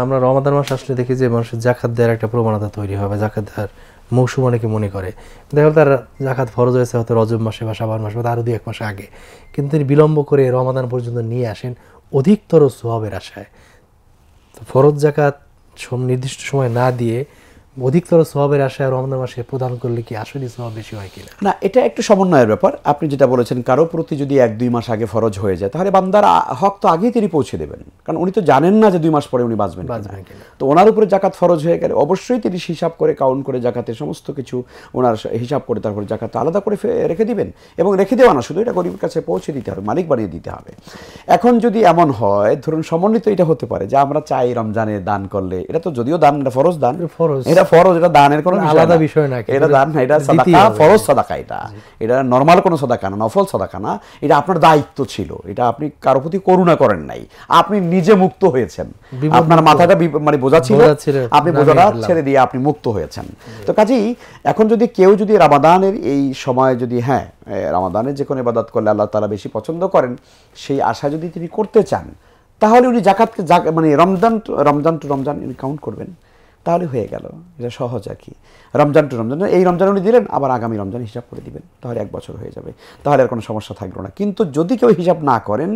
আমরা রমাদান মাস আসলে দেখি যে মানুষের জাকাত দেওয়ার একটা প্রবণতা তৈরি হবে, জাকাত দেওয়ার মৌসুম অনেকে মনে করে, দেখা তার জাকাত ফরজ হয়েছে হয়তো রজব মাসে বা শাবান মাসে বা আরও 2-1 মাস আগে, কিন্তু তিনি বিলম্ব করে রমাদান পর্যন্ত নিয়ে আসেন অধিকতর সোয়াবের আশায়। তো ফরজ জাকাত নির্দিষ্ট সময় না দিয়ে অধিকতর সোয়াবের আশায় রমজান মাসে প্রদান করলে কি আসলে সোয়াব বেশি হয় কিনা? না, এটা একটু সমন্বয়ের ব্যাপার। আপনি যেটা বলেছেন, কারো প্রতি যদি 1-2 মাস আগে ফরজ হয়ে যায়, তাহলে বান্দার হক তো আগেই তিনি পৌঁছে দেবেন, কারণ উনি তো জানেন না যে 2 মাস পরে উনি বাঁচবেন কিনা। তো ওনার উপরে জাকাত ফরজ হয়ে গেলে অবশ্যই তিনি হিসাব করে কাউন্ট করে জাকাতের সমস্ত কিছু ওনার হিসাব করে তারপরে জাকাত আলাদা করে রেখে দিবেন, এবং রেখে দেওয়া না, শুধু এটা গরিবের কাছে পৌঁছে দিতে হবে, মালিক বানিয়ে দিতে হবে। এখন যদি এমন হয়, ধরুন সমন্বিত এটা হতে পারে যে আমরা চাই রমজানে দান করলে, এটা তো যদিও দান, এটা ফরজ দান, এটা ফরজ, এটা দানের কোনো আলাদা বিষয় না, এটা দান না, এটা সাদাকা, ফরজ সাদাকা, এটা নরমাল কোনো সাদাকা না, নফল সাদাকা না, এটা আপনার দায়িত্ব ছিল, এটা আপনি কারো প্রতি করুণা করেন নাই, আপনি নিজে মুক্ত হয়েছেন, আপনার মাথাটা মানে বোঝা ছিল, আপনি বোঝাটা ছেড়ে দিয়ে আপনি মুক্ত হয়েছেন। তো কাজেই এখন যদি কেউ যদি রমাদানের এই সময় যদি রমাদানের যে কোনো ইবাদত করলে আল্লাহ তাআলা বেশি পছন্দ করেন, সেই আশা যদি তিনি করতে চান, তাহলে উনি জাকাতকে মানে রমজান টু রমজান উনি কাউন্ট করবেন, তাহলে হয়ে গেল। এটা সহজ আর কি। রমজান টু রমজান, এই রমজান উনি দিলেন, আবার আগামী রমজান হিসাব করে দিবেন, তাহলে 1 বছর হয়ে যাবে, তাহলে আর কোনো সমস্যা থাকলো না। কিন্তু যদি কেউ হিসাব না করেন,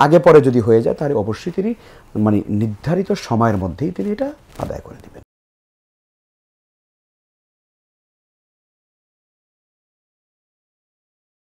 আগে পরে যদি হয়ে যায়, তাহলে অবশ্যই তিনি মানে নির্ধারিত সময়ের মধ্যেই তিনি এটা আদায় করে দিবেন।